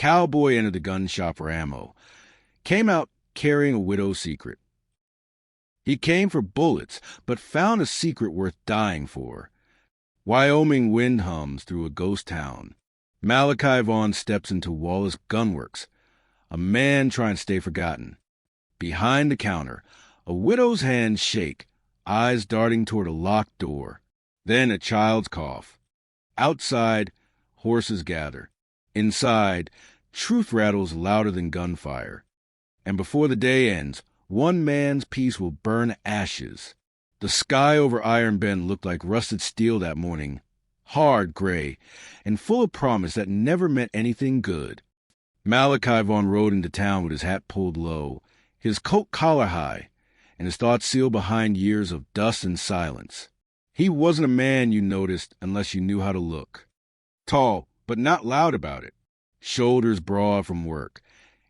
Cowboy entered the gun shop for ammo, came out carrying a widow's secret. He came for bullets, but found a secret worth dying for. Wyoming wind hums through a ghost town. Malachi Vaughn steps into Wallace Gunworks, a man trying to stay forgotten. Behind the counter, a widow's hands shake, eyes darting toward a locked door. Then a child's cough. Outside, horses gather. Inside, truth rattles louder than gunfire. And before the day ends, one man's piece will burn ashes. The sky over Iron Bend looked like rusted steel that morning, hard gray, and full of promise that never meant anything good. Malachi Vaughn rode into town with his hat pulled low, his coat collar high, and his thoughts sealed behind years of dust and silence. He wasn't a man you noticed unless you knew how to look. Tall, but not loud about it. Shoulders broad from work.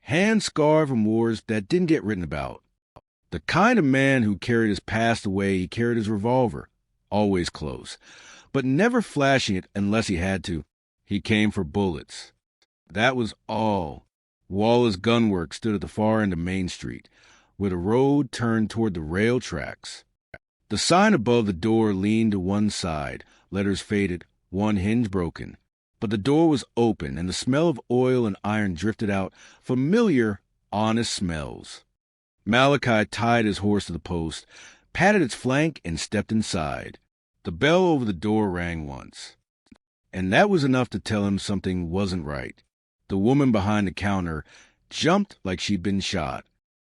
Hands scarred from wars that didn't get written about. The kind of man who carried his past away, he carried his revolver, always close, but never flashing it unless he had to. He came for bullets. That was all. Wallace Gunworks stood at the far end of Main Street, where the road turned toward the rail tracks. The sign above the door leaned to one side, letters faded, one hinge broken. But the door was open, and the smell of oil and iron drifted out, familiar, honest smells. Malachi tied his horse to the post, patted its flank, and stepped inside. The bell over the door rang once, and that was enough to tell him something wasn't right. The woman behind the counter jumped like she'd been shot.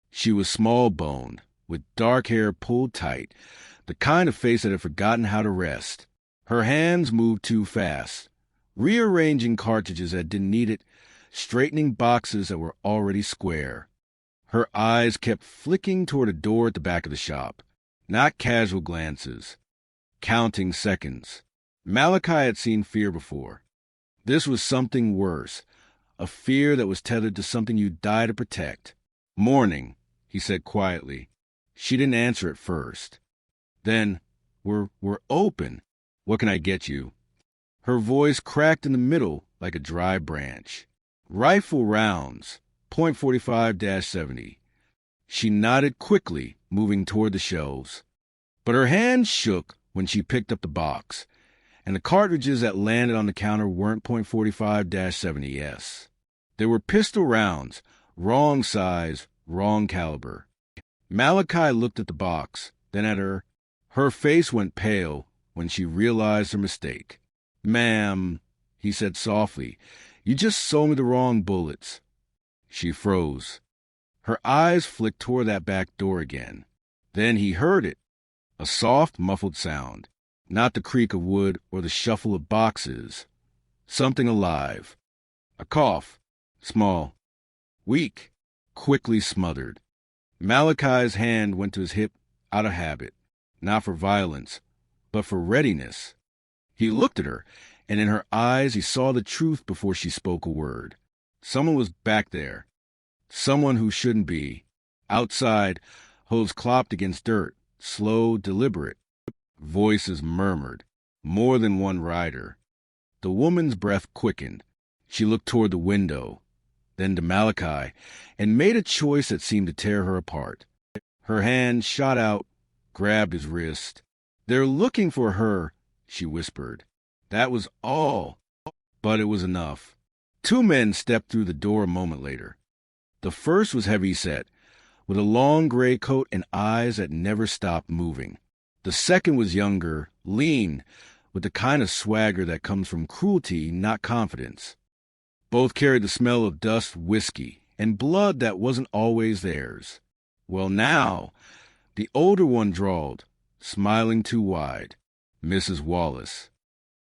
She was small-boned, with dark hair pulled tight, the kind of face that had forgotten how to rest. Her hands moved too fast, rearranging cartridges that didn't need it, straightening boxes that were already square. Her eyes kept flicking toward a door at the back of the shop, not casual glances, counting seconds. Malachi had seen fear before. This was something worse, a fear that was tethered to something you die to protect. "Morning," he said quietly. She didn't answer at first. Then, We're open. What can I get you?" Her voice cracked in the middle like a dry branch. "Rifle rounds, .45-70. She nodded quickly, moving toward the shelves. But her hand shook when she picked up the box, and the cartridges that landed on the counter weren't .45-70s. They were pistol rounds, wrong size, wrong caliber. Malachi looked at the box, then at her. Her face went pale when she realized her mistake. "Ma'am," he said softly, "you just sold me the wrong bullets." She froze. Her eyes flicked toward that back door again. Then he heard it, a soft, muffled sound, not the creak of wood or the shuffle of boxes. Something alive. A cough, small, weak, quickly smothered. Malachi's hand went to his hip out of habit, not for violence, but for readiness. He looked at her, and in her eyes he saw the truth before she spoke a word. Someone was back there. Someone who shouldn't be. Outside, hooves clopped against dirt, slow, deliberate. Voices murmured. More than one rider. The woman's breath quickened. She looked toward the window, then to Malachi, and made a choice that seemed to tear her apart. Her hand shot out, grabbed his wrist. "They're looking for her," she whispered. That was all, but it was enough. Two men stepped through the door a moment later. The first was heavy-set, with a long gray coat and eyes that never stopped moving. The second was younger, lean, with the kind of swagger that comes from cruelty, not confidence. Both carried the smell of dust, whiskey, and blood that wasn't always theirs. Well, now, the older one drawled, smiling too wide. "Mrs. Wallace."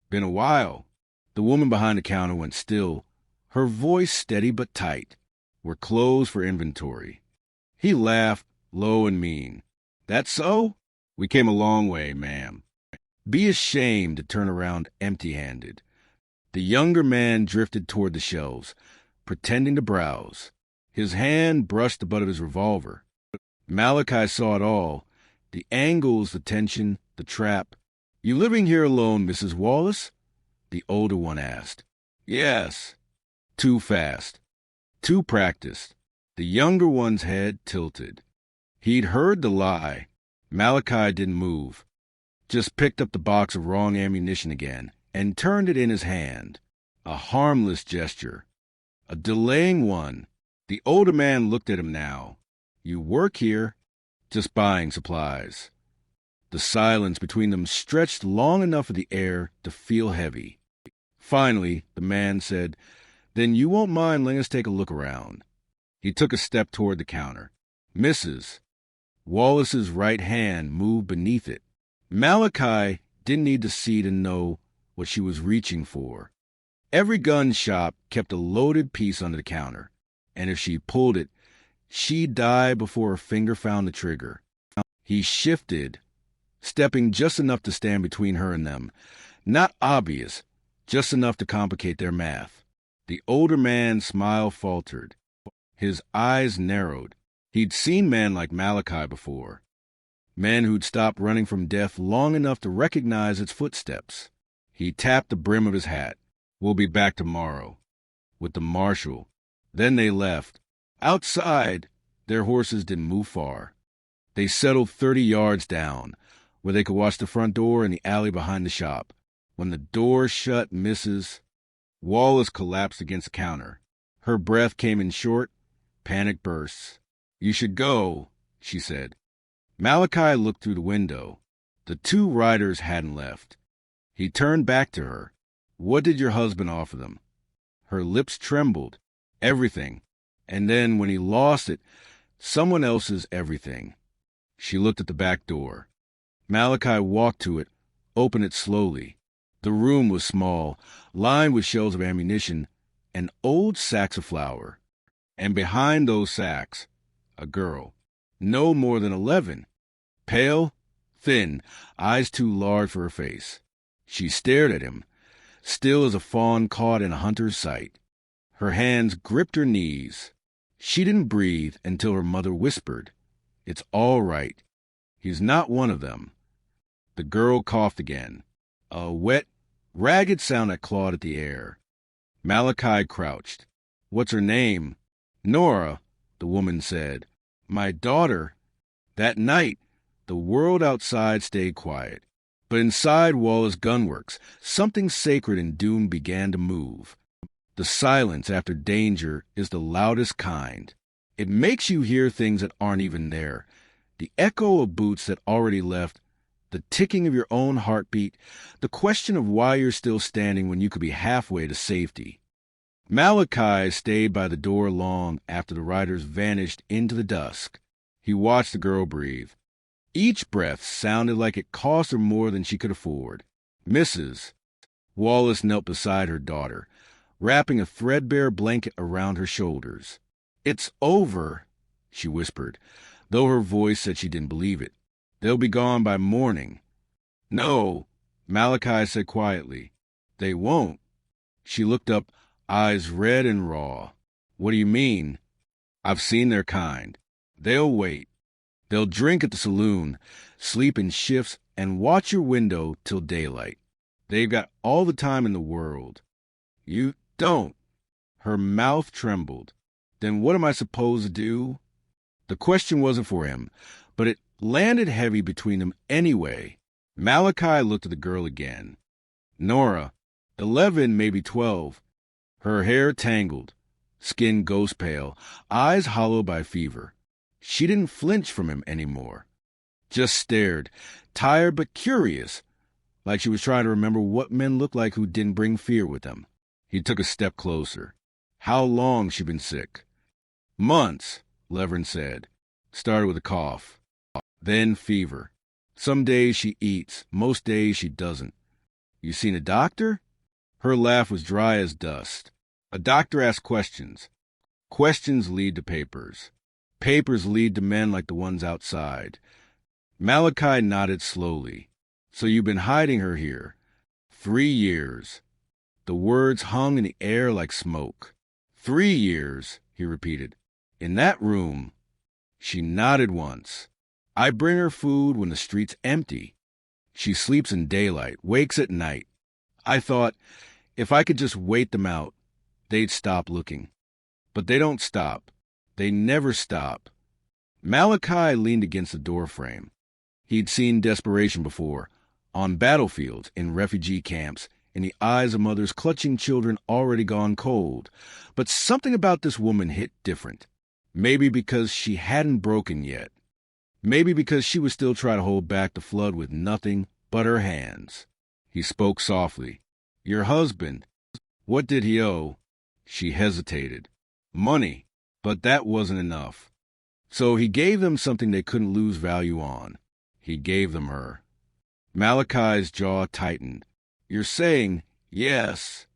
"Been a while." The woman behind the counter went still, her voice steady but tight. "We're closed for inventory." He laughed, low and mean. "That so? We came a long way, ma'am. Be ashamed to turn around empty-handed." The younger man drifted toward the shelves, pretending to browse. His hand brushed the butt of his revolver. Malachi saw it all, the angles, the tension, the trap. "You living here alone, Mrs. Wallace?" the older one asked. "Yes." Too fast. Too practiced. The younger one's head tilted. He'd heard the lie. Malachi didn't move. Just picked up the box of wrong ammunition again and turned it in his hand. A harmless gesture. A delaying one. The older man looked at him now. You work here? Just buying supplies. The silence between them stretched long enough for the air to feel heavy. Finally, the man said, Then you won't mind letting us take a look around. He took a step toward the counter. Mrs. Wallace's right hand moved beneath it. Malachi didn't need to see to know what she was reaching for. Every gun shop kept a loaded piece under the counter, and if she pulled it, she'd die before her finger found the trigger. He shifted, stepping just enough to stand between her and them. Not obvious, just enough to complicate their math. The older man's smile faltered. His eyes narrowed. He'd seen men like Malachi before. Men who'd stopped running from death long enough to recognize its footsteps. He tapped the brim of his hat. We'll be back tomorrow. With the marshal. Then they left. Outside, their horses didn't move far. They settled 30 yards down, where they could watch the front door and the alley behind the shop. When the door shut, Mrs. Wallace collapsed against the counter. Her breath came in short, panic bursts. You should go, she said. Malachi looked through the window. The two riders hadn't left. He turned back to her. What did your husband offer them? Her lips trembled. Everything. And then, when he lost it, someone else's everything. She looked at the back door. Malachi walked to it, opened it slowly. The room was small, lined with shelves of ammunition and old sacks of flour. And behind those sacks, a girl, no more than 11, pale, thin, eyes too large for her face. She stared at him, still as a fawn caught in a hunter's sight. Her hands gripped her knees. She didn't breathe until her mother whispered, It's all right. He's not one of them. The girl coughed again. A wet, ragged sound that clawed at the air. Malachi crouched. What's her name? Nora, the woman said. My daughter. That night, the world outside stayed quiet. But inside Wallace Gunworks, something sacred and doomed began to move. The silence after danger is the loudest kind. It makes you hear things that aren't even there. The echo of boots that already left, the ticking of your own heartbeat, the question of why you're still standing when you could be halfway to safety. Malachi stayed by the door long after the riders vanished into the dusk. He watched the girl breathe. Each breath sounded like it cost her more than she could afford. Mrs. Wallace knelt beside her daughter, wrapping a threadbare blanket around her shoulders. It's over, she whispered, though her voice said she didn't believe it. They'll be gone by morning. No, Malachi said quietly. They won't. She looked up, eyes red and raw. What do you mean? I've seen their kind. They'll wait. They'll drink at the saloon, sleep in shifts, and watch your window till daylight. They've got all the time in the world. You don't. Her mouth trembled. Then what am I supposed to do? The question wasn't for him, but it landed heavy between them anyway. Malachi looked at the girl again. Nora, 11, maybe 12. Her hair tangled, skin ghost pale, eyes hollowed by fever. She didn't flinch from him anymore. Just stared, tired but curious, like she was trying to remember what men looked like who didn't bring fear with them. He took a step closer. How long she been sick? Months, Levern said. Started with a cough. Then fever. Some days she eats, most days she doesn't. You seen a doctor? Her laugh was dry as dust. A doctor asks questions. Questions lead to papers. Papers lead to men like the ones outside. Malachi nodded slowly. So you've been hiding her here. 3 years. The words hung in the air like smoke. 3 years, he repeated. In that room. She nodded once. I bring her food when the street's empty. She sleeps in daylight, wakes at night. I thought, if I could just wait them out, they'd stop looking. But they don't stop. They never stop. Malachi leaned against the doorframe. He'd seen desperation before, on battlefields, in refugee camps, in the eyes of mothers clutching children already gone cold. But something about this woman hit different. Maybe because she hadn't broken yet. Maybe because she was still trying to hold back the flood with nothing but her hands. He spoke softly. Your husband. What did he owe? She hesitated. Money. But that wasn't enough. So he gave them something they couldn't lose value on. He gave them her. Malachi's jaw tightened. You're saying, yes.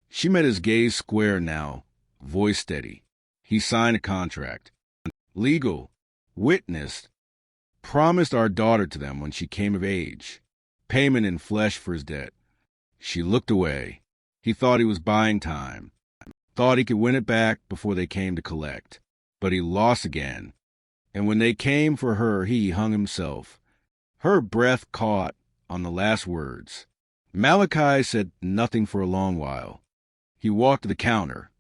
She met his gaze square now, voice steady. He signed a contract. Legal. Witnessed. Promised our daughter to them when she came of age. Payment in flesh for his debt. She looked away. He thought he was buying time. Thought he could win it back before they came to collect. But he lost again. And when they came for her, he hung himself. Her breath caught on the last words. Malachi said nothing for a long while. He walked to the counter,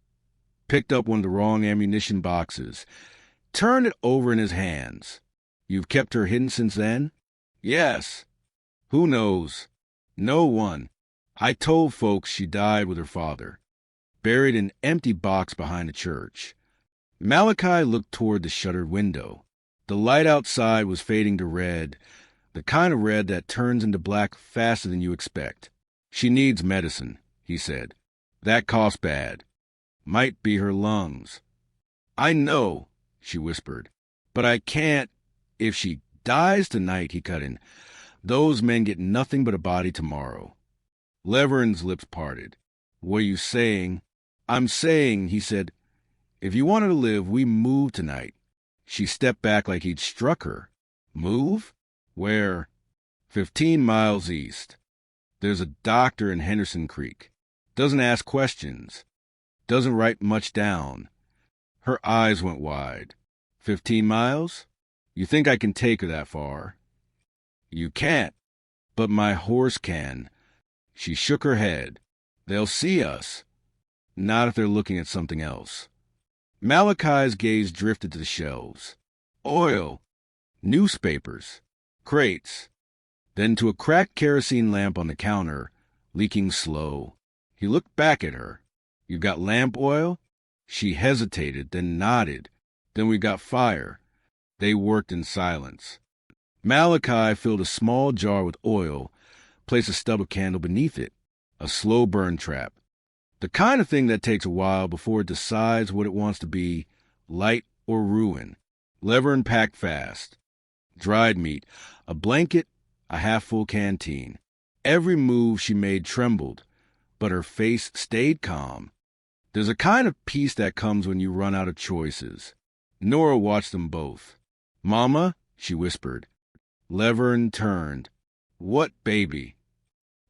picked up one of the wrong ammunition boxes, turned it over in his hands. You've kept her hidden since then? Yes. Who knows? No one. I told folks she died with her father, buried in an empty box behind the church. Malachi looked toward the shuttered window. The light outside was fading to red, the kind of red that turns into black faster than you expect. She needs medicine, he said. That costs bad. Might be her lungs. I know, she whispered, but I can't. If she dies tonight, he cut in, those men get nothing but a body tomorrow. Levern's lips parted. What are you saying? I'm saying, he said, if you wanted to live, we move tonight. She stepped back like he'd struck her. Move? Where? 15 miles east. There's a doctor in Henderson Creek. Doesn't ask questions. Doesn't write much down. Her eyes went wide. 15 miles? You think I can take her that far? You can't. But my horse can. She shook her head. They'll see us. Not if they're looking at something else. Malachi's gaze drifted to the shelves. Oil. Newspapers. Crates. Then to a cracked kerosene lamp on the counter, leaking slow. He looked back at her. You got lamp oil? She hesitated, then nodded. Then we got fire. They worked in silence. Malachi filled a small jar with oil, placed a stub of candle beneath it. A slow burn trap. The kind of thing that takes a while before it decides what it wants to be, light or ruin. Levern packed fast. Dried meat, a blanket, a half-full canteen. Every move she made trembled, but her face stayed calm. There's a kind of peace that comes when you run out of choices. Nora watched them both. Mama, she whispered. Levern turned. What baby?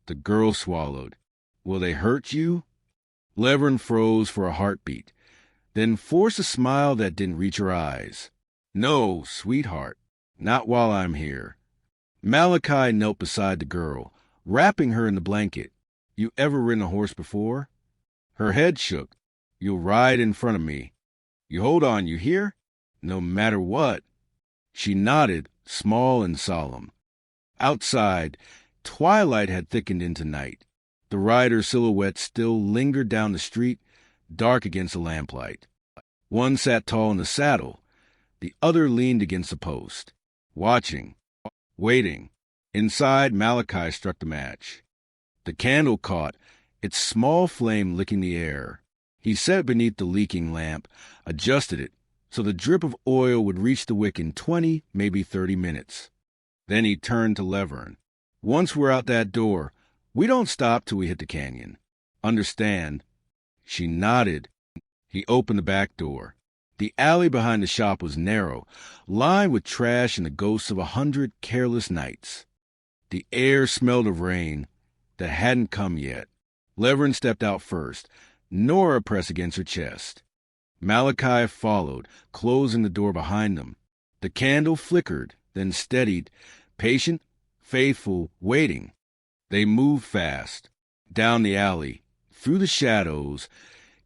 The girl swallowed. Will they hurt you? Levern froze for a heartbeat, then forced a smile that didn't reach her eyes. No, sweetheart, not while I'm here. Malachi knelt beside the girl, wrapping her in the blanket. You ever ridden a horse before? Her head shook. You'll ride in front of me. You hold on, you hear? No matter what. She nodded, small and solemn. Outside, twilight had thickened into night. The rider's silhouette still lingered down the street, dark against the lamplight. One sat tall in the saddle. The other leaned against the post, watching, waiting. Inside, Malachi struck the match. The candle caught, its small flame licking the air. He set it beneath the leaking lamp, adjusted it, so the drip of oil would reach the wick in 20, maybe 30 minutes. Then he turned to Levern. Once we're out that door, we don't stop till we hit the canyon. Understand? She nodded. He opened the back door. The alley behind the shop was narrow, lined with trash and the ghosts of 100 careless nights. The air smelled of rain that hadn't come yet. Levern stepped out first. Nora pressed against her chest. Malachi followed, closing the door behind them. The candle flickered, then steadied, patient, faithful, waiting. They moved fast, down the alley, through the shadows,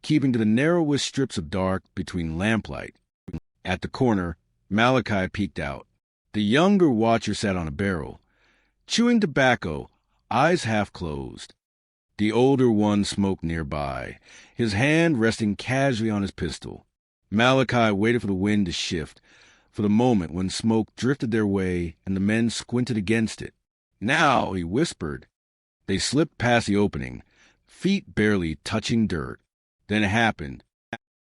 keeping to the narrowest strips of dark between lamplight. At the corner, Malachi peeked out. The younger watcher sat on a barrel, chewing tobacco, eyes half closed. The older one smoked nearby, his hand resting casually on his pistol. Malachi waited for the wind to shift, for the moment when smoke drifted their way and the men squinted against it. "Now," he whispered. They slipped past the opening, feet barely touching dirt. Then it happened.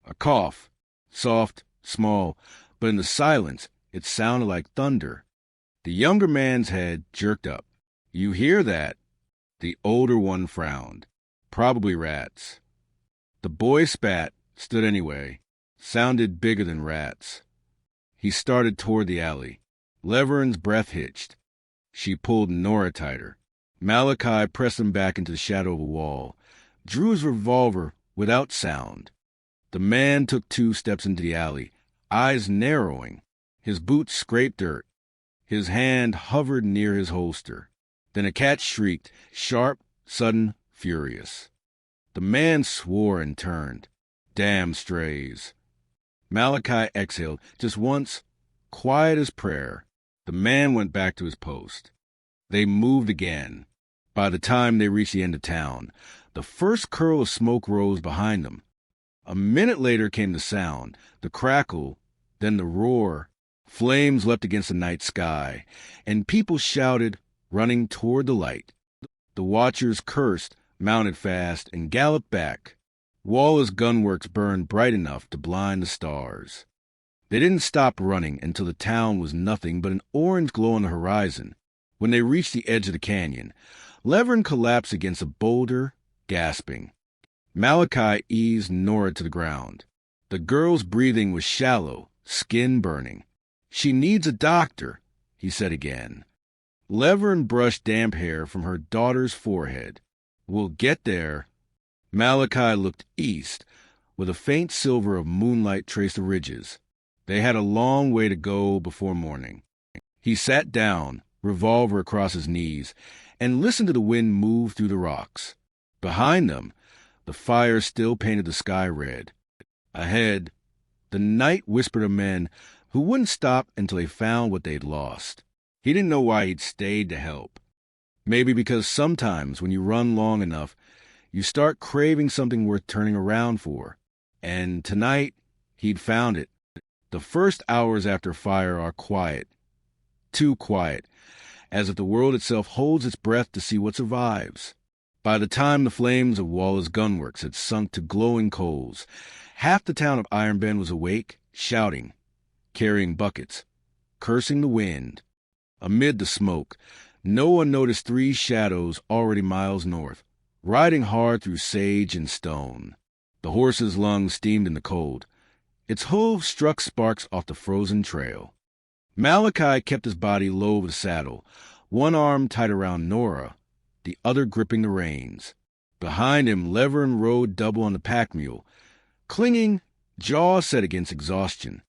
A cough, soft, small, but in the silence it sounded like thunder. The younger man's head jerked up. "You hear that?" The older one frowned. "Probably rats." The boy spat, stood anyway. Sounded bigger than rats. He started toward the alley. Leverin's breath hitched. She pulled Nora tighter. Malachi pressed him back into the shadow of a wall, drew his revolver without sound. The man took 2 steps into the alley, eyes narrowing. His boots scraped dirt. His hand hovered near his holster. Then a cat shrieked, sharp, sudden, furious. The man swore and turned. Damn strays. Malachi exhaled, just once, quiet as prayer. The man went back to his post. They moved again. By the time they reached the end of town, the first curl of smoke rose behind them. A minute later came the sound, the crackle, then the roar. Flames leapt against the night sky, and people shouted, running toward the light. The watchers cursed, mounted fast, and galloped back. Walla's gunworks burned bright enough to blind the stars. They didn't stop running until the town was nothing but an orange glow on the horizon. When they reached the edge of the canyon, Leverin collapsed against a boulder, gasping. Malachi eased Nora to the ground. The girl's breathing was shallow, skin burning. "She needs a doctor," he said again. Leverin brushed damp hair from her daughter's forehead. "We'll get there." Malachi looked east, where the faint silver of moonlight traced the ridges. They had a long way to go before morning. He sat down, revolver across his knees, and listened to the wind move through the rocks. Behind them, the fire still painted the sky red. Ahead, the night whispered of men who wouldn't stop until they found what they'd lost. He didn't know why he'd stayed to help. Maybe because sometimes when you run long enough, you start craving something worth turning around for. And tonight, he'd found it. The first hours after fire are quiet. Too quiet, as if the world itself holds its breath to see what survives. By the time the flames of Walla's gunworks had sunk to glowing coals, half the town of Iron Bend was awake, shouting, carrying buckets, cursing the wind. Amid the smoke, no one noticed 3 shadows already miles north, riding hard through sage and stone. The horse's lungs steamed in the cold. Its hooves struck sparks off the frozen trail. Malachi kept his body low over the saddle, one arm tight around Nora, the other gripping the reins. Behind him, Leverin rode double on the pack mule, clinging, jaw set against exhaustion.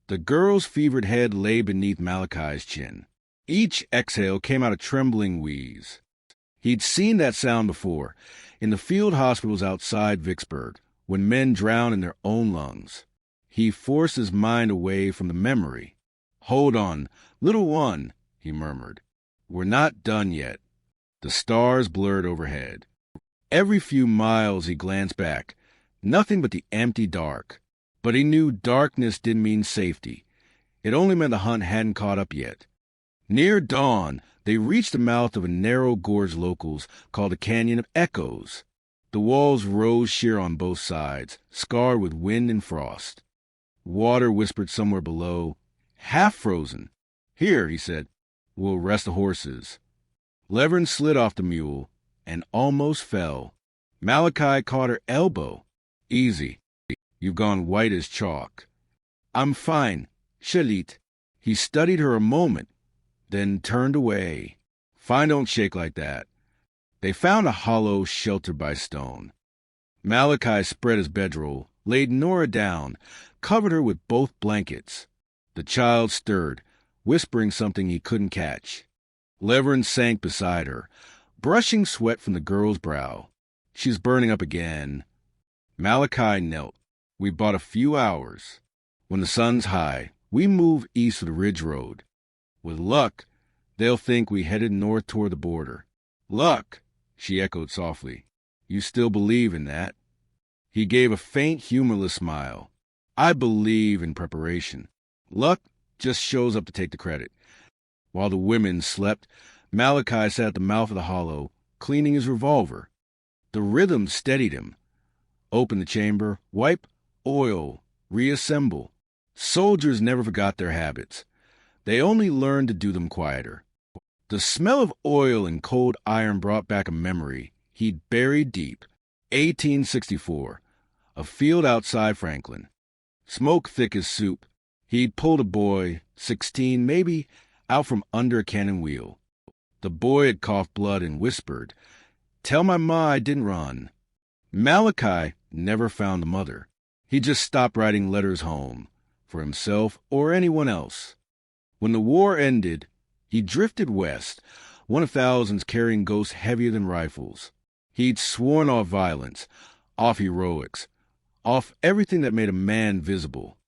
The girl's fevered head lay beneath Malachi's chin. Each exhale came out a trembling wheeze. He'd seen that sound before, in the field hospitals outside Vicksburg, when men drowned in their own lungs. He forced his mind away from the memory. "Hold on, little one," he murmured. "We're not done yet." The stars blurred overhead. Every few miles he glanced back, nothing but the empty dark. But he knew darkness didn't mean safety. It only meant the hunt hadn't caught up yet. Near dawn, they reached the mouth of a narrow gorge locals called the Canyon of Echoes. The walls rose sheer on both sides, scarred with wind and frost. Water whispered somewhere below, half frozen. "Here," he said, "we'll rest the horses." Leverin slid off the mule and almost fell. Malachi caught her elbow. "Easy. You've gone white as chalk." "I'm fine. Shalit." He studied her a moment, then turned away. "Fine don't shake like that." They found a hollow sheltered by stone. Malachi spread his bedroll, laid Nora down, covered her with both blankets. The child stirred, whispering something he couldn't catch. Leverin sank beside her, brushing sweat from the girl's brow. "She's burning up again." Malachi knelt. We bought a few hours. When the sun's high, we move east of the Ridge Road. With luck, they'll think we headed north toward the border. Luck, she echoed softly. You still believe in that? He gave a faint, humorless smile. I believe in preparation. Luck just shows up to take the credit. While the women slept, Malachi sat at the mouth of the hollow, cleaning his revolver. The rhythm steadied him. Open the chamber, wipe, oil, reassemble. Soldiers never forgot their habits. They only learned to do them quieter. The smell of oil and cold iron brought back a memory he'd buried deep. 1864. A field outside Franklin. Smoke thick as soup. He'd pulled a boy, 16 maybe, out from under a cannon wheel. The boy had coughed blood and whispered, "Tell my ma I didn't run." Malachi never found the mother. He just stopped writing letters home, for himself or anyone else. When the war ended, he drifted west, one of thousands carrying ghosts heavier than rifles. He'd sworn off violence, off heroics, off everything that made a man visible.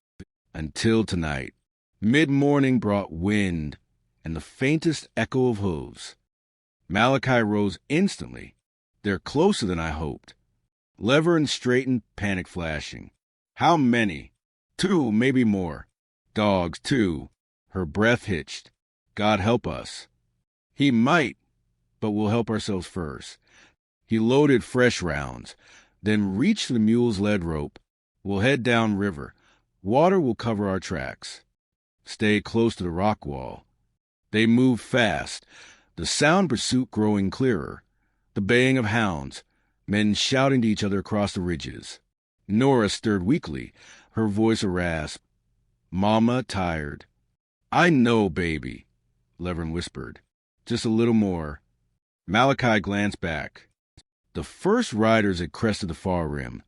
Until tonight. Mid-morning brought wind and the faintest echo of hooves. Malachi rose instantly. They're closer than I hoped. Lever straightened, panic flashing. How many? 2, maybe more. Dogs, too. Her breath hitched. God help us. He might, but we'll help ourselves first. He loaded fresh rounds, then reached for the mule's lead rope. We'll head down river. Water will cover our tracks. Stay close to the rock wall. They moved fast, the sound pursuit growing clearer. The baying of hounds, men shouting to each other across the ridges. Nora stirred weakly, her voice a rasp. Mama tired. I know, baby, Levern whispered. Just a little more. Malachi glanced back. The first riders had crested the far rim.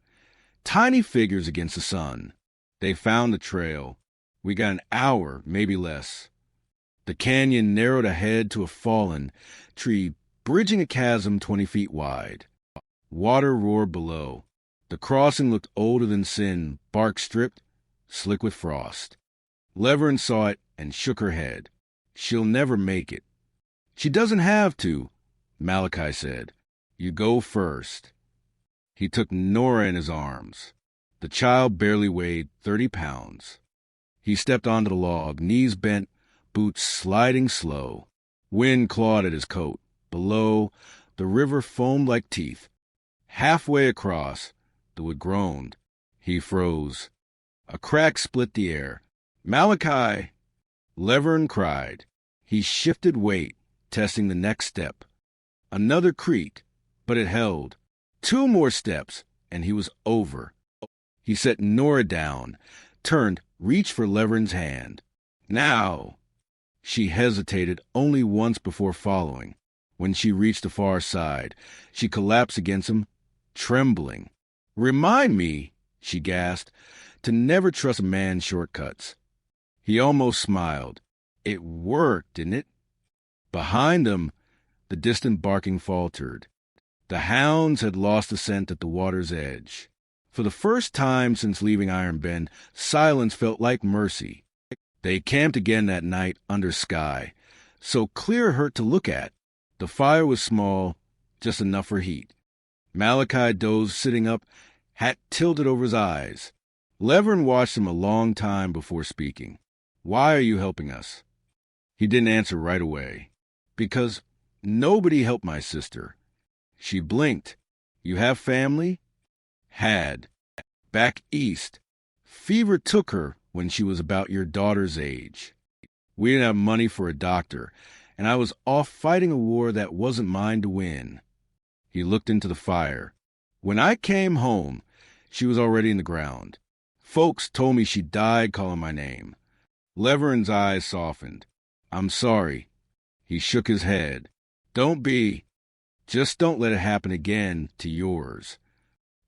Tiny figures against the sun. They found the trail. We got an hour, maybe less. The canyon narrowed ahead to a fallen tree, bridging a chasm 20 feet wide. Water roared below. The crossing looked older than sin, bark stripped, slick with frost. Levern saw it and shook her head. She'll never make it. She doesn't have to, Malachi said. You go first. He took Nora in his arms. The child barely weighed 30 pounds. He stepped onto the log, knees bent, boots sliding slow. Wind clawed at his coat. Below, the river foamed like teeth. Halfway across, the wood groaned. He froze. A crack split the air. Malachi! Levern cried. He shifted weight, testing the next step. Another creak, but it held. 2 more steps, and he was over. He set Nora down, turned, reached for Levern's hand. Now! She hesitated only once before following. When she reached the far side, she collapsed against him, trembling. Remind me, she gasped, to never trust a man's shortcuts. He almost smiled. It worked, didn't it? Behind them, the distant barking faltered. The hounds had lost the scent at the water's edge. For the first time since leaving Iron Bend, silence felt like mercy. They camped again that night under sky, so clear it hurt to look at. The fire was small, just enough for heat. Malachi dozed sitting up, hat tilted over his eyes. Levern watched him a long time before speaking. Why are you helping us? He didn't answer right away. Because nobody helped my sister. She blinked. You have family? Had. Back east. Fever took her when she was about your daughter's age. We didn't have money for a doctor, and I was off fighting a war that wasn't mine to win. He looked into the fire. When I came home, she was already in the ground. Folks told me she died calling my name. Levern's eyes softened. I'm sorry. He shook his head. Don't be. Just don't let it happen again to yours.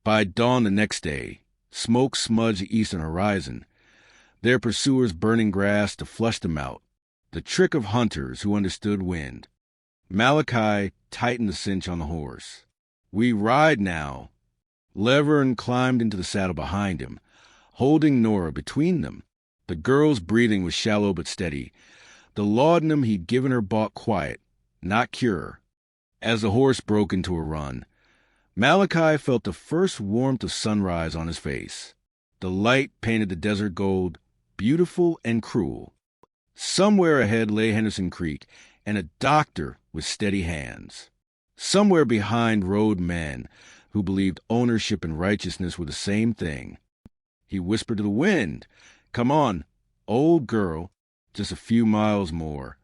By dawn the next day, smoke smudged the eastern horizon, their pursuers burning grass to flush them out, the trick of hunters who understood wind. Malachi tightened the cinch on the horse. We ride now. Levern climbed into the saddle behind him, holding Nora between them. The girl's breathing was shallow but steady. The laudanum he'd given her brought quiet, not cure. As the horse broke into a run, Malachi felt the first warmth of sunrise on his face. The light painted the desert gold, beautiful and cruel. Somewhere ahead lay Henderson Creek, and a doctor with steady hands. Somewhere behind rode men who believed ownership and righteousness were the same thing. He whispered to the wind, "Come on, old girl, just a few miles more."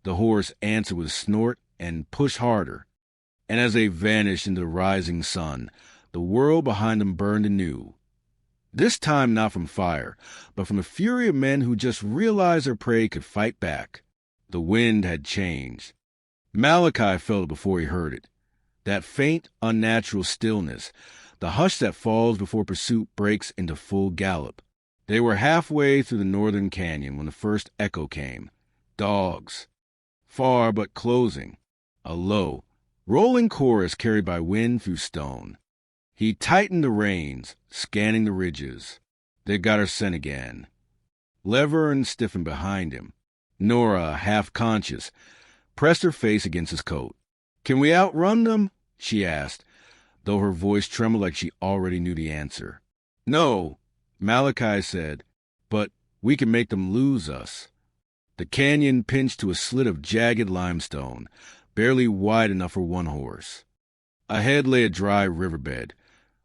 The horse answered with a snort and pushed harder. And as they vanished into the rising sun, the world behind them burned anew. This time not from fire, but from the fury of men who just realized their prey could fight back. The wind had changed. Malachi felt it before he heard it. That faint, unnatural stillness, the hush that falls before pursuit breaks into full gallop. They were halfway through the northern canyon when the first echo came. Dogs. Far but closing. A low, rolling chorus carried by wind through stone. He tightened the reins, scanning the ridges. They got her scent again. Levern stiffened behind him. Nora, half conscious, pressed her face against his coat. "Can we outrun them?" she asked, though her voice trembled like she already knew the answer. "No," Malachi said, "but we can make them lose us." The canyon pinched to a slit of jagged limestone, barely wide enough for one horse. Ahead lay a dry riverbed,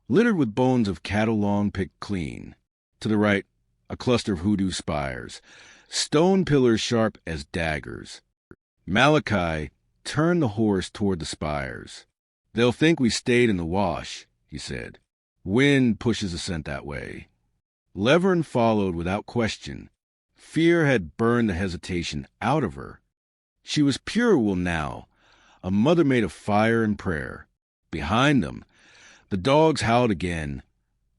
littered with bones of cattle long picked clean. To the right, a cluster of hoodoo spires, stone pillars sharp as daggers. Malachi turned the horse toward the spires. "They'll think we stayed in the wash," he said. "Wind pushes the scent that way." Levern followed without question. Fear had burned the hesitation out of her. She was pure now, a mother made of fire and prayer. Behind them, the dogs howled again,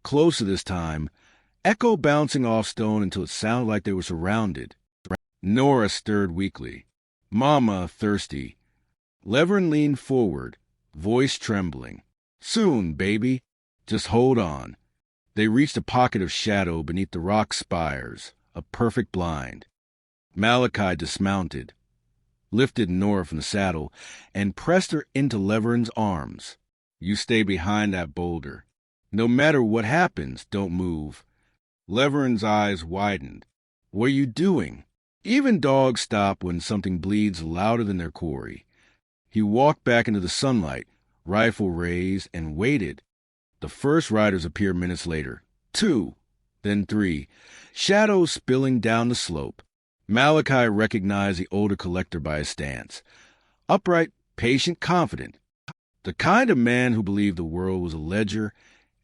closer this time, echo bouncing off stone until it sounded like they were surrounded. Nora stirred weakly. "Mama, thirsty." Levern leaned forward, voice trembling. "Soon, baby. Just hold on." They reached a pocket of shadow beneath the rock spires, a perfect blind. Malachi dismounted, lifted Nora from the saddle, and pressed her into Levern's arms. "You stay behind that boulder. No matter what happens, don't move." Levern's eyes widened. "What are you doing?" Even dogs stop when something bleeds louder than their quarry. He walked back into the sunlight, rifle raised, and waited. The first riders appeared minutes later. 2, then 3, shadows spilling down the slope. Malachi recognized the older collector by his stance. Upright, patient, confident. The kind of man who believed the world was a ledger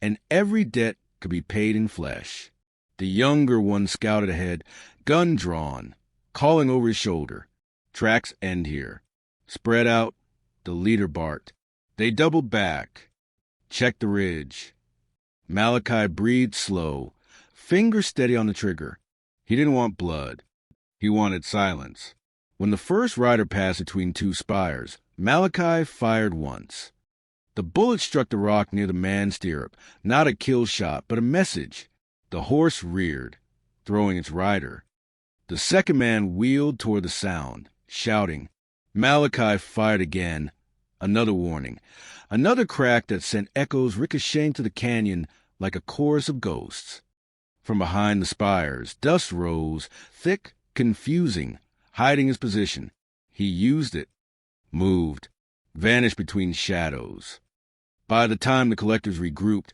and every debt could be paid in flesh. The younger one scouted ahead, gun drawn, calling over his shoulder. "Tracks end here." Spread out, the leader barked. They doubled back, checked the ridge. Malachi breathed slow, fingers steady on the trigger. He didn't want blood. He wanted silence. When the first rider passed between two spires, Malachi fired once. The bullet struck the rock near the man's stirrup, not a kill shot, but a message. The horse reared, throwing its rider. The second man wheeled toward the sound, shouting. Malachi fired again. Another warning. Another crack that sent echoes ricocheting to the canyon like a chorus of ghosts. From behind the spires, dust rose, thick, confusing, hiding his position. He used it, moved, vanished between shadows. By the time the collectors regrouped,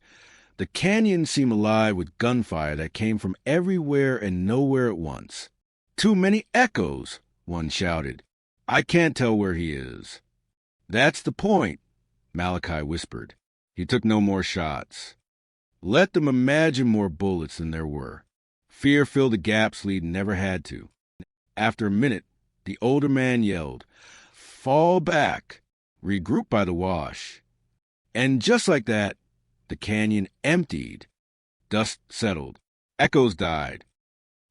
the canyon seemed alive with gunfire that came from everywhere and nowhere at once. "Too many echoes," one shouted. "I can't tell where he is." "That's the point," Malachi whispered. He took no more shots. Let them imagine more bullets than there were. Fear filled the gaps Lee never had to. After a minute, the older man yelled, "Fall back!" Regroup by the wash. And just like that, the canyon emptied. Dust settled. Echoes died.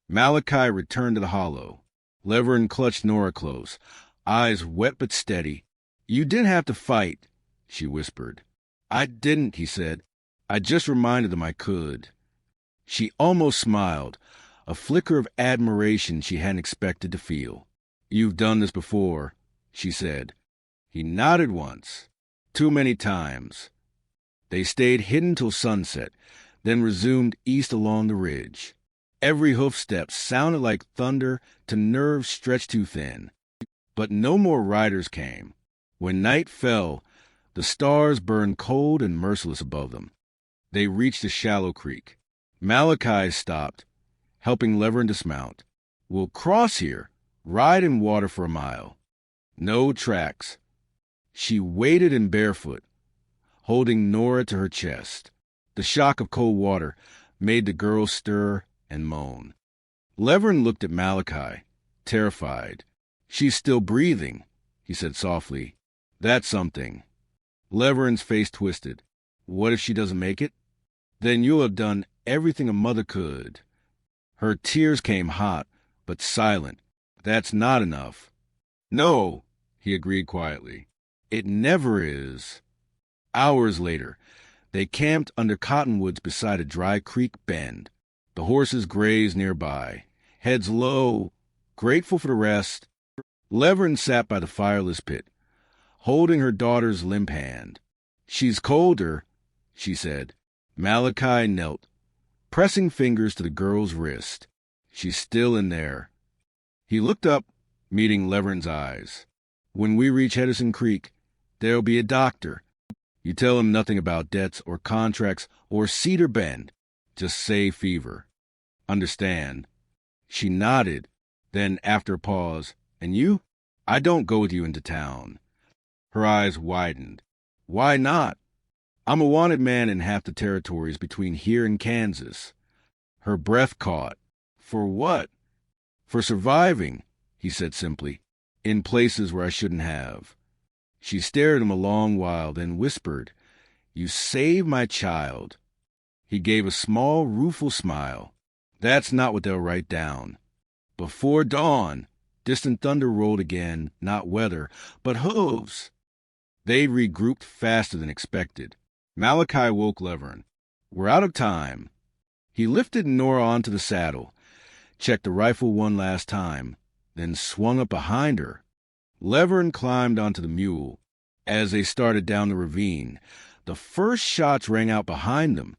Malachi returned to the hollow. Levern clutched Nora close, eyes wet but steady. "You didn't have to fight," she whispered. "I didn't," he said. I just reminded them I could. She almost smiled, a flicker of admiration she hadn't expected to feel. You've done this before, she said. He nodded once. Too many times. They stayed hidden till sunset, then resumed east along the ridge. Every hoofstep sounded like thunder to nerves stretched too thin. But no more riders came. When night fell, the stars burned cold and merciless above them. They reached a shallow creek. Malachi stopped, helping Levern dismount. We'll cross here, ride in water for a mile. No tracks. She waded in barefoot, holding Nora to her chest. The shock of cold water made the girl stir and moan. Levern looked at Malachi, terrified. She's still breathing, he said softly. That's something. Levern's face twisted. What if she doesn't make it? Then you'll have done everything a mother could. Her tears came hot, but silent. That's not enough. No, he agreed quietly. It never is. Hours later, they camped under cottonwoods beside a dry creek bend. The horses grazed nearby, heads low, grateful for the rest. Levern sat by the fireless pit, holding her daughter's limp hand. She's colder, she said. Malachi knelt, pressing fingers to the girl's wrist. She's still in there. He looked up, meeting Levern's eyes. When we reach Hedison Creek, there'll be a doctor. You tell him nothing about debts or contracts or Cedar Bend. Just say fever. Understand? She nodded. Then, after a pause, and you? I don't go with you into town. Her eyes widened. Why not? I'm a wanted man in half the territories between here and Kansas. Her breath caught. For what? For surviving, he said simply, in places where I shouldn't have. She stared at him a long while, then whispered, You saved my child. He gave a small, rueful smile. That's not what they'll write down. Before dawn, distant thunder rolled again, not weather, but hooves. They regrouped faster than expected. Malachi woke Levern. We're out of time. He lifted Nora onto the saddle, checked the rifle one last time, then swung up behind her. Levern climbed onto the mule. As they started down the ravine, the first shots rang out behind them.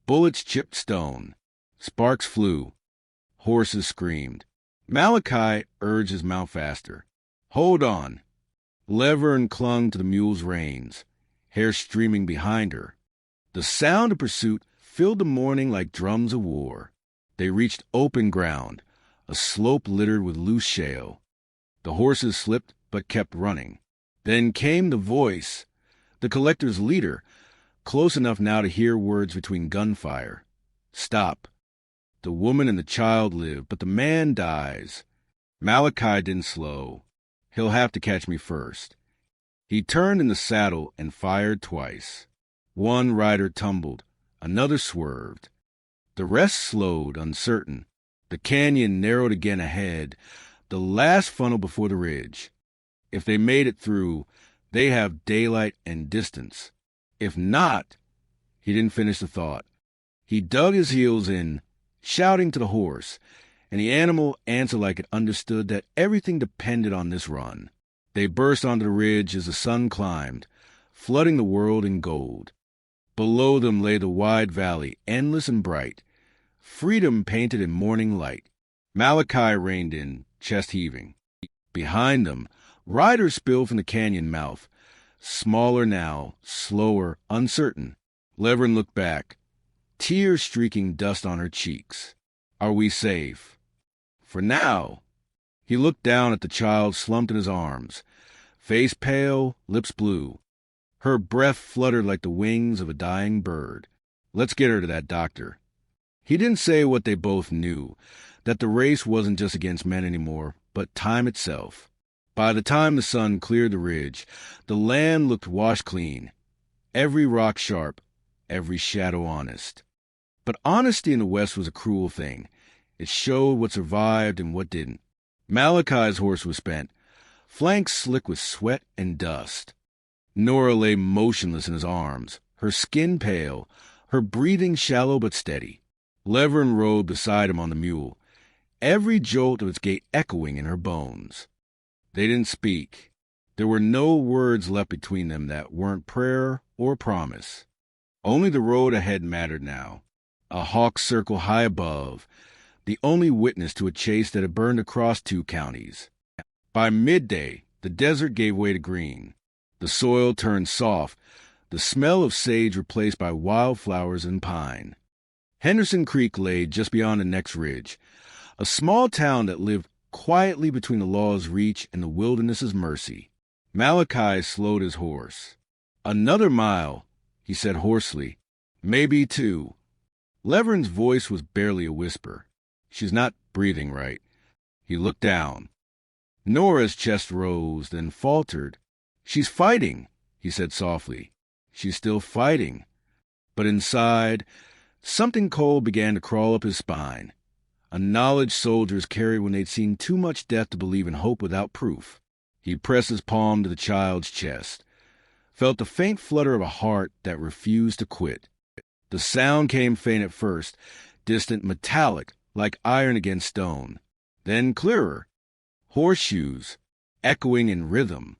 Bullets chipped stone. Sparks flew. Horses screamed. Malachi urged his mount faster. Hold on. Levern clung to the mule's reins, hair streaming behind her. The sound of pursuit filled the morning like drums of war. They reached open ground, a slope littered with loose shale. The horses slipped but kept running. Then came the voice, the collector's leader, close enough now to hear words between gunfire. Stop. The woman and the child live, but the man dies. Malachi didn't slow. He'll have to catch me first. He turned in the saddle and fired twice. One rider tumbled, another swerved. The rest slowed, uncertain. The canyon narrowed again ahead, the last funnel before the ridge. If they made it through, they have daylight and distance. If not, he didn't finish the thought. He dug his heels in, shouting to the horse, and the animal answered like it understood that everything depended on this run. They burst onto the ridge as the sun climbed, flooding the world in gold. Below them lay the wide valley, endless and bright, freedom painted in morning light. Malachi reined in, chest heaving. Behind them, riders spilled from the canyon mouth, smaller now, slower, uncertain. Levern looked back, tears streaking dust on her cheeks. Are we safe? For now. He looked down at the child slumped in his arms, face pale, lips blue. Her breath fluttered like the wings of a dying bird. Let's get her to that doctor. He didn't say what they both knew, that the race wasn't just against men anymore, but time itself. By the time the sun cleared the ridge, the land looked washed clean, every rock sharp, every shadow honest. But honesty in the West was a cruel thing. It showed what survived and what didn't. Malachi's horse was spent, flanks slick with sweat and dust. Nora lay motionless in his arms, her skin pale, her breathing shallow but steady. Levern rode beside him on the mule, every jolt of its gait echoing in her bones. They didn't speak. There were no words left between them that weren't prayer or promise. Only the road ahead mattered now. A hawk's circle high above, the only witness to a chase that had burned across 2 counties. By midday, the desert gave way to green. The soil turned soft, the smell of sage replaced by wildflowers and pine. Henderson Creek lay just beyond the next ridge, a small town that lived quietly between the law's reach and the wilderness's mercy. Malachi slowed his horse. "Another mile," he said hoarsely. "Maybe 2. Levern's voice was barely a whisper. "She's not breathing right." He looked down. Nora's chest rose, then faltered. "She's fighting," he said softly. "She's still fighting." But inside, something cold began to crawl up his spine. A knowledge soldiers carry when they'd seen too much death to believe in hope without proof. He pressed his palm to the child's chest, felt the faint flutter of a heart that refused to quit. The sound came faint at first, distant, metallic, like iron against stone. Then clearer. Horseshoes, echoing in rhythm.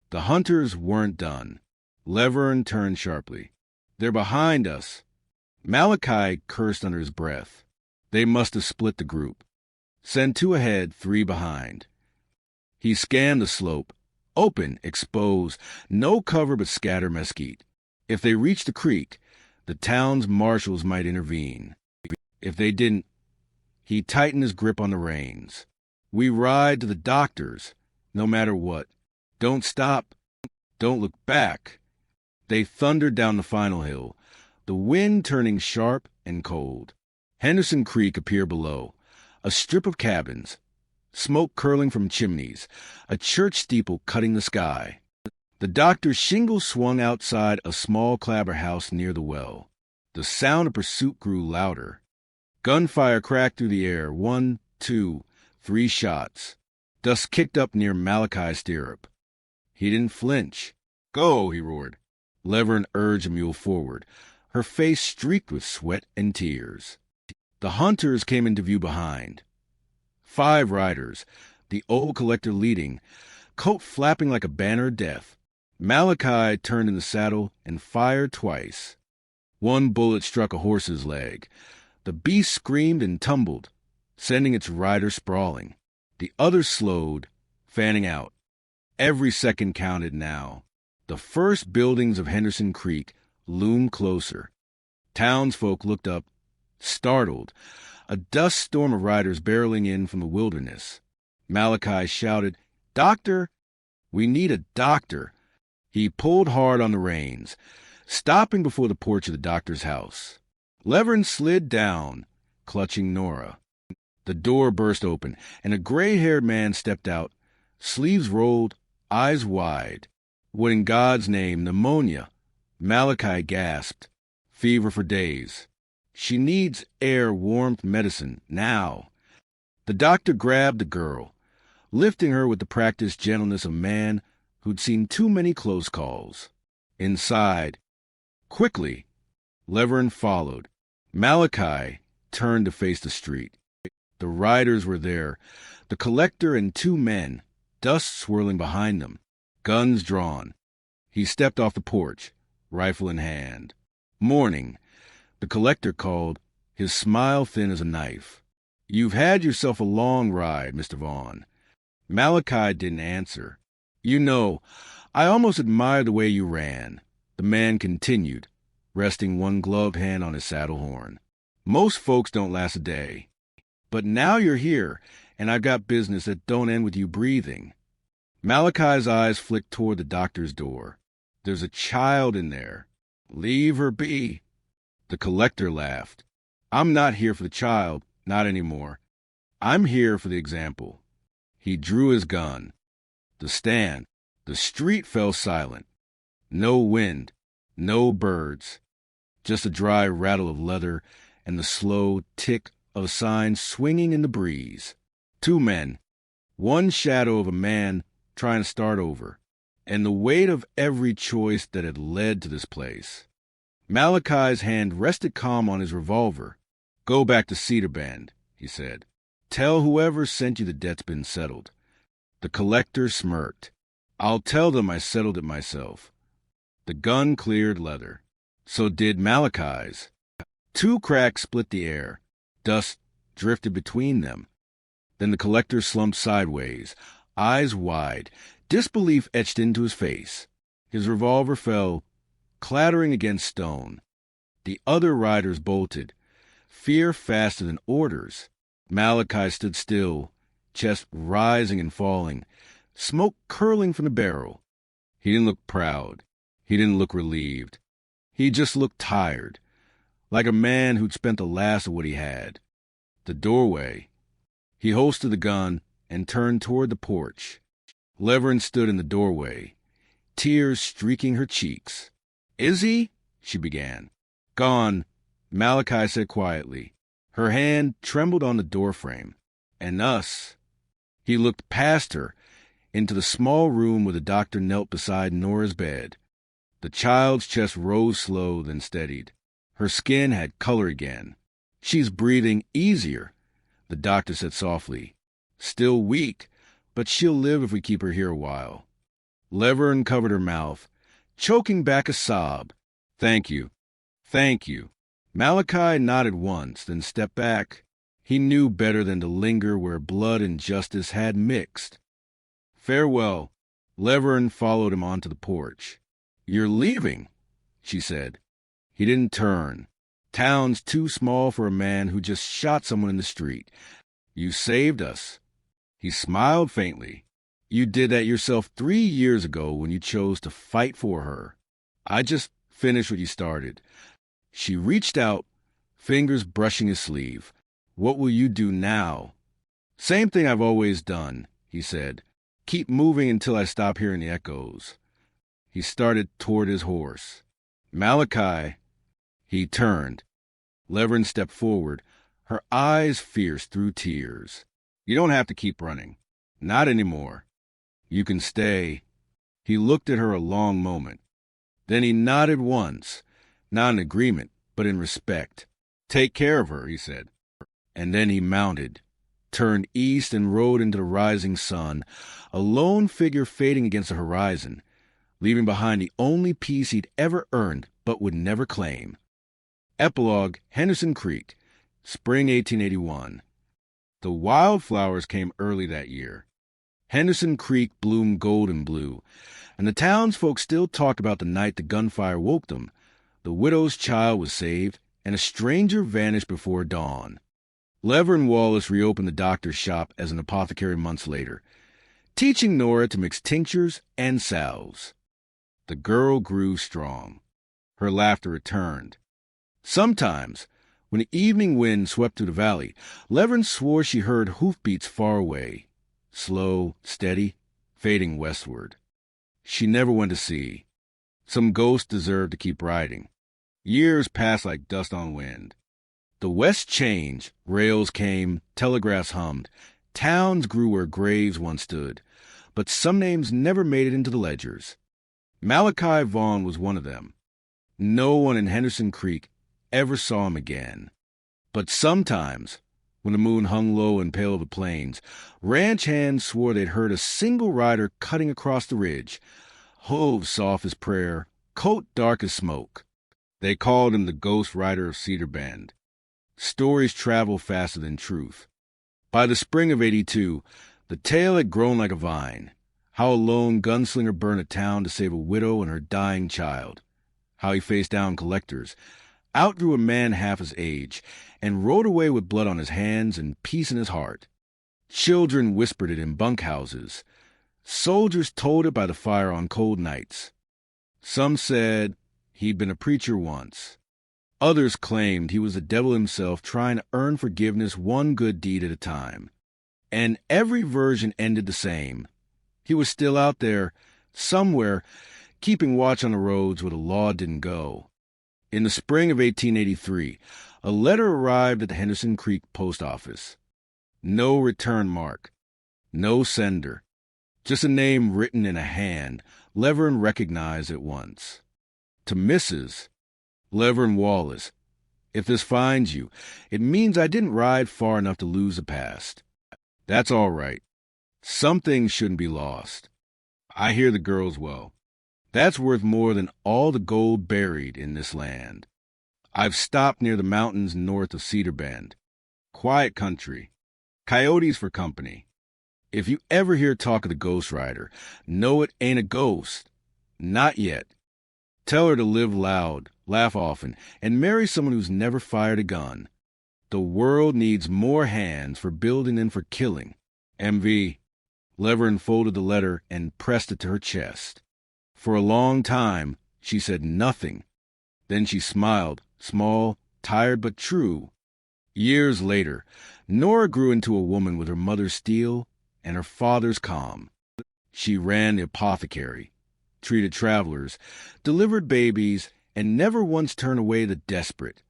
The hunters weren't done. Levern turned sharply. "They're behind us." Malachi cursed under his breath. They must have split the group. Send 2 ahead, 3 behind. He scanned the slope. Open, exposed, no cover but scattered mesquite. If they reached the creek, the town's marshals might intervene. If they didn't, he tightened his grip on the reins. "We ride to the doctor's, no matter what. Don't stop. Don't look back." They thundered down the final hill, the wind turning sharp and cold. Henderson Creek appeared below, a strip of cabins, smoke curling from chimneys, a church steeple cutting the sky. The doctor's shingles swung outside a small clapper house near the well. The sound of pursuit grew louder. Gunfire cracked through the air. 1, 2, 3 shots. Dust kicked up near Malachi's stirrup. He didn't flinch. "Go," he roared. Levern urged the mule forward, her face streaked with sweat and tears. The hunters came into view behind. 5 riders, the old collector leading, coat flapping like a banner of death. Malachi turned in the saddle and fired twice. 1 bullet struck a horse's leg. The beast screamed and tumbled, sending its rider sprawling. The other slowed, fanning out. Every second counted now. The first buildings of Henderson Creek loomed closer. Townsfolk looked up, startled, a dust storm of riders barreling in from the wilderness. Malachi shouted, "Doctor! We need a doctor!" He pulled hard on the reins, stopping before the porch of the doctor's house. Levern slid down, clutching Nora. The door burst open, and a gray-haired man stepped out, sleeves rolled, eyes wide. "What in God's name? Pneumonia?" Malachi gasped. "Fever for days. She needs air, warmth, medicine, now." The doctor grabbed the girl, lifting her with the practiced gentleness of a man who'd seen too many close calls. Inside, quickly, Levern followed. Malachi turned to face the street. The riders were there, the collector and 2 men, dust swirling behind them, guns drawn. He stepped off the porch, rifle in hand. "Morning," the collector called, his smile thin as a knife. "You've had yourself a long ride, Mr. Vaughn." Malachi didn't answer. "You know, I almost admired the way you ran," the man continued, resting one gloved hand on his saddle horn. "Most folks don't last a day. But now you're here, and I've got business that don't end with you breathing." Malachi's eyes flicked toward the doctor's door. "There's a child in there. Leave her be." The collector laughed. "I'm not here for the child, not anymore. I'm here for the example." He drew his gun. The street fell silent. No wind, no birds, just a dry rattle of leather and the slow tick of a sign swinging in the breeze. 2 men, one shadow of a man trying to start over, and the weight of every choice that had led to this place. Malachi's hand rested calm on his revolver. "Go back to Cedar Bend," he said. "Tell whoever sent you the debt's been settled." The collector smirked. "I'll tell them I settled it myself." The gun cleared leather. So did Malachi's. Two cracks split the air. Dust drifted between them. Then the collector slumped sideways, eyes wide, disbelief etched into his face. His revolver fell, clattering against stone. The other riders bolted, fear faster than orders. Malachi stood still, chest rising and falling, smoke curling from the barrel. He didn't look proud. He didn't look relieved. He just looked tired, like a man who'd spent the last of what he had. The doorway. He holstered the gun and turned toward the porch. Leverin stood in the doorway, tears streaking her cheeks. "Is he?" she began. "Gone," Malachi said quietly. Her hand trembled on the doorframe. "And us." He looked past her, into the small room where the doctor knelt beside Nora's bed. The child's chest rose slow, then steadied. Her skin had color again. "She's breathing easier," the doctor said softly. "Still weak, but she'll live if we keep her here a while." Leverin covered her mouth, choking back a sob. "Thank you. Thank you." Malachi nodded once, then stepped back. He knew better than to linger where blood and justice had mixed. "Farewell." Leverin followed him onto the porch. "You're leaving," she said. He didn't turn. Town's too small for a man who just shot someone in the street. "You saved us." He smiled faintly. "You did that yourself 3 years ago when you chose to fight for her. I just finished what you started." She reached out, fingers brushing his sleeve. "What will you do now?" "Same thing I've always done," he said. "Keep moving until I stop hearing the echoes." He started toward his horse. "Malachi." He turned. Leverin stepped forward, her eyes fierce through tears. "You don't have to keep running. Not anymore. You can stay." He looked at her a long moment. Then he nodded once, not in agreement, but in respect. "Take care of her," he said. And then he mounted, turned east and rode into the rising sun, a lone figure fading against the horizon, leaving behind the only peace he'd ever earned but would never claim. Epilogue, Henderson Creek, Spring 1881. The wildflowers came early that year. Henderson Creek bloomed golden blue, and the townsfolk still talked about the night the gunfire woke them. The widow's child was saved, and a stranger vanished before dawn. Leverin Wallace reopened the doctor's shop as an apothecary months later, teaching Nora to mix tinctures and salves. The girl grew strong. Her laughter returned. Sometimes, when the evening wind swept through the valley, Leverin swore she heard hoofbeats far away, slow, steady, fading westward. She never went to see. Some ghost deserved to keep riding. Years passed like dust on wind. The west changed, rails came, telegraphs hummed, towns grew where graves once stood, but some names never made it into the ledgers. Malachi Vaughn was one of them. No one in Henderson Creek ever saw him again. But sometimes, when the moon hung low and pale over the plains, ranch hands swore they'd heard a single rider cutting across the ridge, hooves soft as prayer, coat dark as smoke. They called him the Ghost Rider of Cedar Bend. Stories travel faster than truth. By the spring of '82, the tale had grown like a vine. How a lone gunslinger burned a town to save a widow and her dying child. How he faced down collectors, outdrew a man half his age, and rode away with blood on his hands and peace in his heart. Children whispered it in bunkhouses. Soldiers told it by the fire on cold nights. Some said he'd been a preacher once. Others claimed he was the devil himself trying to earn forgiveness one good deed at a time. And every version ended the same. He was still out there, somewhere, keeping watch on the roads where the law didn't go. In the spring of 1883, a letter arrived at the Henderson Creek post office. No return mark. No sender. Just a name written in a hand Leverin recognized at once. To Mrs. Lever and Wallace, if this finds you, it means I didn't ride far enough to lose the past. That's all right. Some things shouldn't be lost. I hear the girls well. That's worth more than all the gold buried in this land. I've stopped near the mountains north of Cedar Bend. Quiet country. Coyotes for company. If you ever hear talk of the Ghost Rider, know it ain't a ghost. Not yet. Tell her to live loud, laugh often, and marry someone who's never fired a gun. The world needs more hands for building than for killing. MV. Lever unfolded the letter and pressed it to her chest. For a long time, she said nothing. Then she smiled, small, tired but true. Years later, Nora grew into a woman with her mother's steel and her father's calm. She ran the apothecary, treated travelers, delivered babies, and never once turned away the desperate.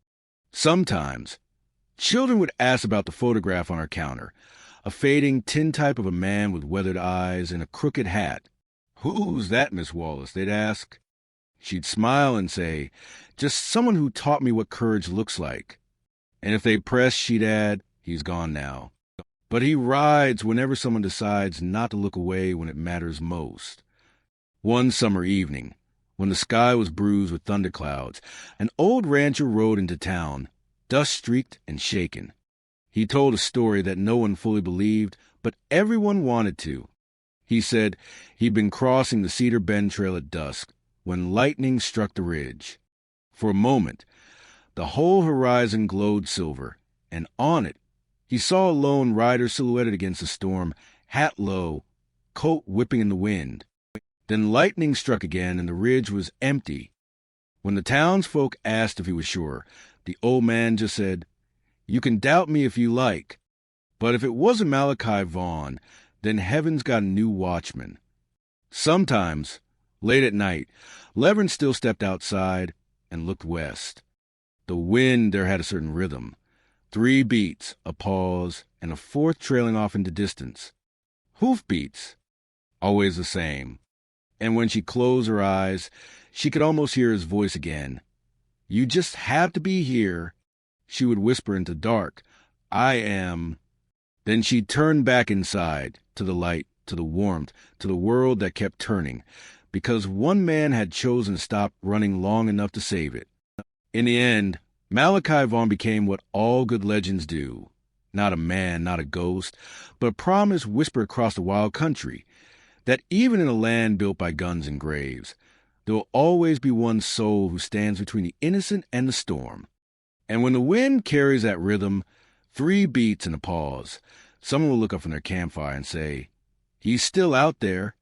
Sometimes, children would ask about the photograph on her counter, a fading tintype of a man with weathered eyes and a crooked hat. "Who's that, Miss Wallace?" they'd ask. She'd smile and say, "Just someone who taught me what courage looks like." And if they pressed, she'd add, "He's gone now. But he rides whenever someone decides not to look away when it matters most." One summer evening, when the sky was bruised with thunderclouds, an old rancher rode into town, dust-streaked and shaken. He told a story that no one fully believed, but everyone wanted to. He said he'd been crossing the Cedar Bend Trail at dusk when lightning struck the ridge. For a moment, the whole horizon glowed silver, and on it he saw a lone rider silhouetted against the storm, hat low, coat whipping in the wind. Then lightning struck again, and the ridge was empty. When the townsfolk asked if he was sure, the old man just said, "You can doubt me if you like, but if it wasn't Malachi Vaughn, then heaven's got a new watchman." Sometimes, late at night, Levern still stepped outside and looked west. The wind there had a certain rhythm. 3 beats, a pause, and a 4th trailing off into distance. Hoof beats, always the same. And when she closed her eyes, she could almost hear his voice again. "You just have to be here," she would whisper into dark. "I am." Then she'd turn back inside, to the light, to the warmth, to the world that kept turning, because one man had chosen to stop running long enough to save it. In the end, Malachi Vaughn became what all good legends do. Not a man, not a ghost, but a promise whispered across the wild country, that even in a land built by guns and graves, there will always be one soul who stands between the innocent and the storm. And when the wind carries that rhythm, 3 beats and a pause, someone will look up from their campfire and say, "He's still out there."